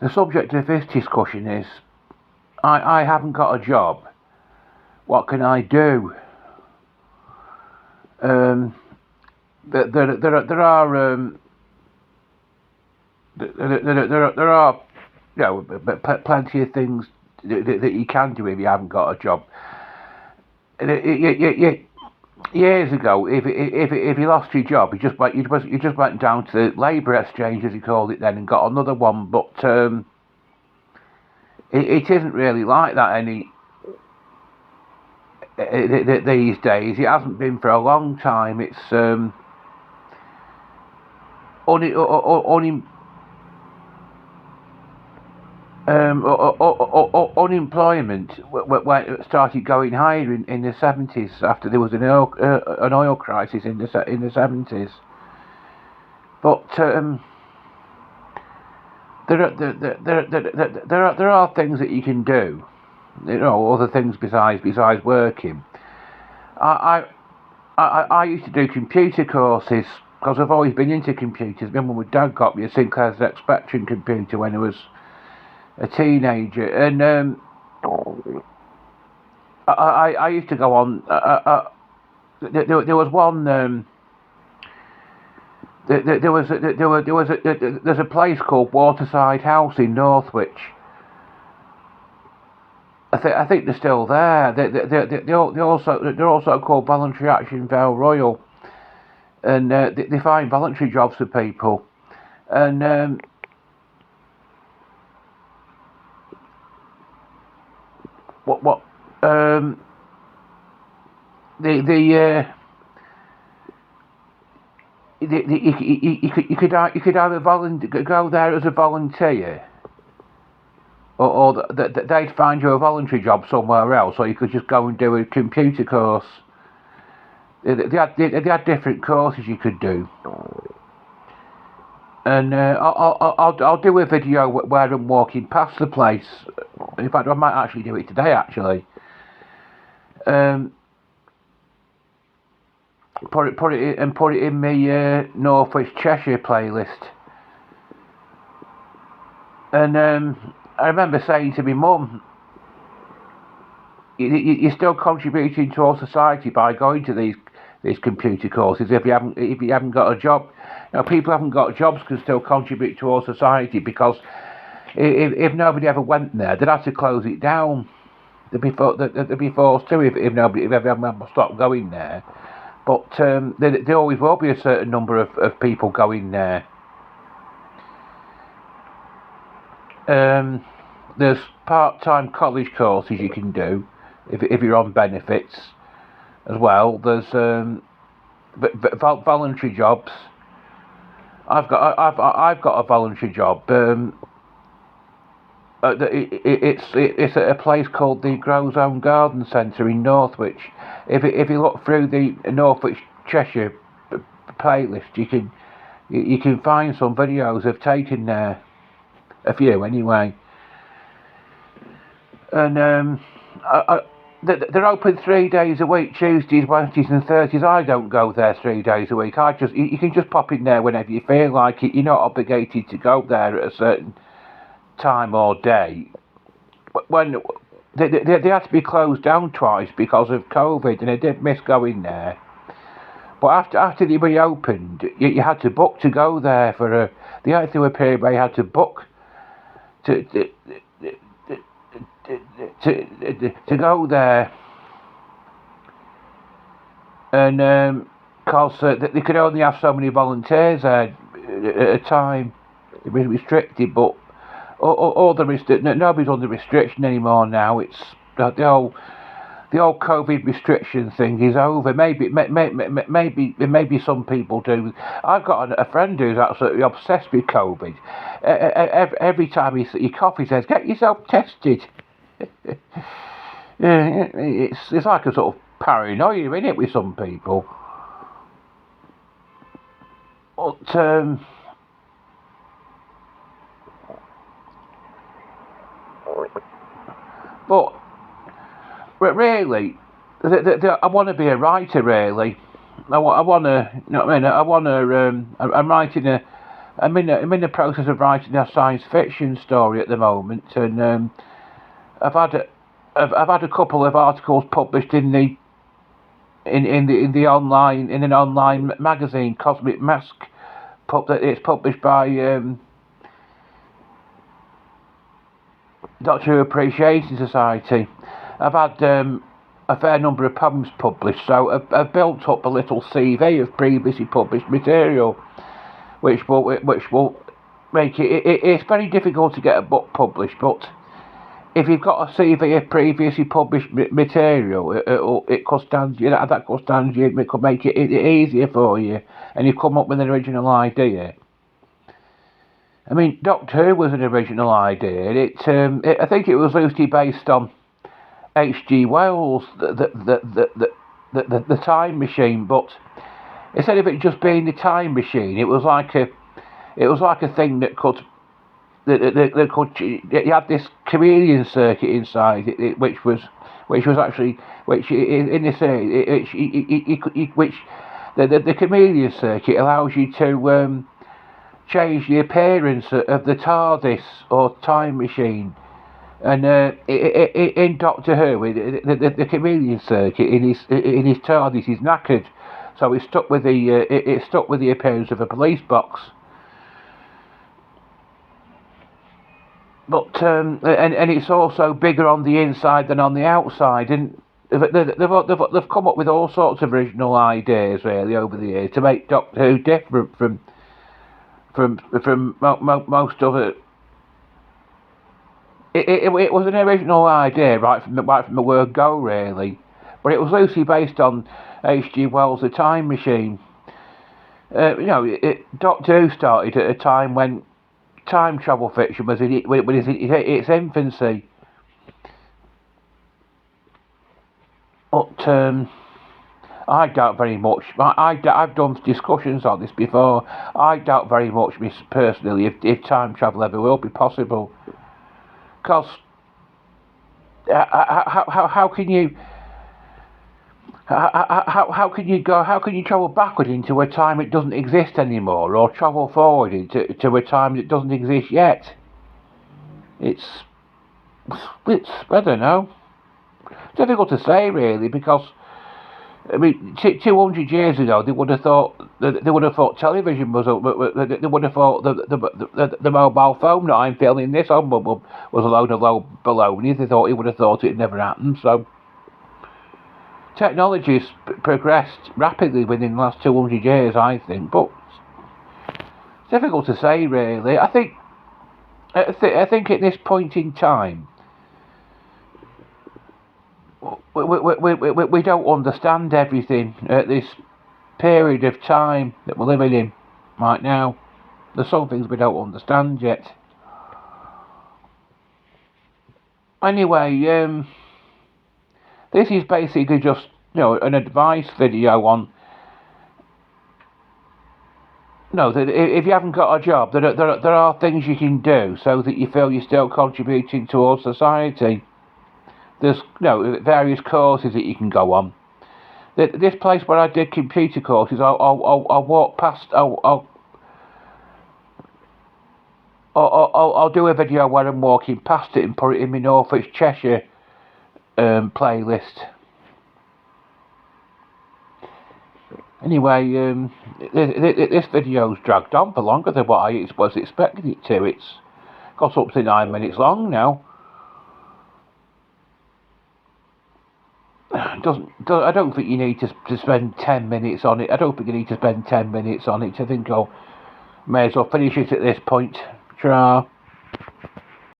The subject of this discussion is I haven't got a job. What can I do? Um, there are there are plenty of things that you can do if you haven't got a job. Years ago, if you lost your job, you just went down to the labour exchange, as you called it then, and got another one. But it isn't really like that these days. It hasn't been for a long time. It's unemployment started going higher in the 70s after there was an oil crisis in the 70s. But there are things that you can do, other things besides working. I used to do computer courses because I've always been into computers. My mum and dad got me a Sinclair ZX Spectrum computer when I was a teenager, and I used to go on. There was one. There's a place called Waterside House in Northwich. I think they're still there. They're also called Voluntary Action Vale Royal, and they find voluntary jobs for people. And what you could either go there as a volunteer, or they'd find you a voluntary job somewhere else, or you could just go and do a computer course. They had different courses you could do, and I'll do a video where I'm walking past the place. In fact, I might actually do it today. Actually, put it in my Northwich Cheshire playlist. And I remember saying to my mum, you're still contributing to our society by going to these computer courses if you haven't got a job. People haven't got jobs can still contribute to our society, because if nobody ever went there, they'd have to close it down. They'd be forced to if everyone stopped going there. But there always will be a certain number of people going there. There's part-time college courses you can do if you're on benefits as well. There's voluntary jobs. I've got a voluntary job. It's at a place called the Growzone Garden Centre in Northwich. If you look through the Northwich Cheshire playlist, you can find some videos I've taken there, a few anyway. And they're open 3 days a week, Tuesdays, Wednesdays and Thursdays. I don't go there 3 days a week. You can just pop in there whenever you feel like it. You're not obligated to go there at a certain time or day. When they had to be closed down twice because of COVID, and I did miss going there. But after they reopened, you had to book to go there for they had through a period where you had to book to go there, and because they could only have so many volunteers there at a time. It was restricted, but all nobody's under restriction anymore now. It's the whole COVID restriction thing is over. Maybe some people do. I've got a friend who's absolutely obsessed with COVID. Every time he coughs, he says, "Get yourself tested." Yeah, it's like a sort of paranoia, isn't it, with some people? But really, I want to be a writer. Really, I want to. You know what I mean? I want to. I'm writing I'm in the process of writing a science fiction story at the moment, and I've had I've had a couple of articles published in the online in an online magazine, Cosmic Mask. It's published by Doctor Who Appreciation Society. I've had a fair number of poems published, so I've built up a little CV of previously published material, which will make it's very difficult to get a book published, but if you've got a CV of previously published material, it could stand you. That could stand you. It could make it easier for you, and you come up with an original idea. I mean, Doctor Who was an original idea. I think it was loosely based on H.G. Wells, the Time Machine, but instead of it just being the Time Machine, it was like a thing that could. You had this chameleon circuit inside it, which was actually in this which the chameleon circuit allows you to change the appearance of the TARDIS or Time Machine, and in Doctor Who, the chameleon circuit in his TARDIS is knackered, so it's stuck with the appearance of a police box. But and it's also bigger on the inside than on the outside, and they've come up with all sorts of original ideas really over the years to make Doctor Who different from most other. It was an original idea right from the word go really, but it was loosely based on H.G. Wells' The Time Machine. Doctor Who started at a time when time travel fiction was in its infancy. But I doubt very much. I've done discussions on this before. I doubt very much, personally, if time travel ever will be possible. Because how can you? How can you travel backward into a time that doesn't exist anymore, or travel forward into a time that doesn't exist yet? It's I don't know. It's difficult to say really, because I mean 200 years ago they would have thought television was they would have thought the mobile phone that I'm filming this on was a load of low baloney. They would have thought it never happened. So technology's progressed rapidly within the last 200 years, I think, but it's difficult to say, really. I think at this point in time, we don't understand everything at this period of time that we're living in right now. There's some things we don't understand yet. Anyway, this is basically just, an advice video on, that if you haven't got a job, there are things you can do so that you feel you're still contributing towards society. There's, various courses that you can go on. This place where I did computer courses, I'll walk past, I'll do a video where I'm walking past it and put it in my North East Cheshire playlist. Anyway, this video's dragged on for longer than what I was expecting it to. It's got up to 9 minutes long now. I don't think you need to spend 10 minutes on it. I don't think you need to spend 10 minutes on it. I think I may as well finish it at this point. Ta-ra.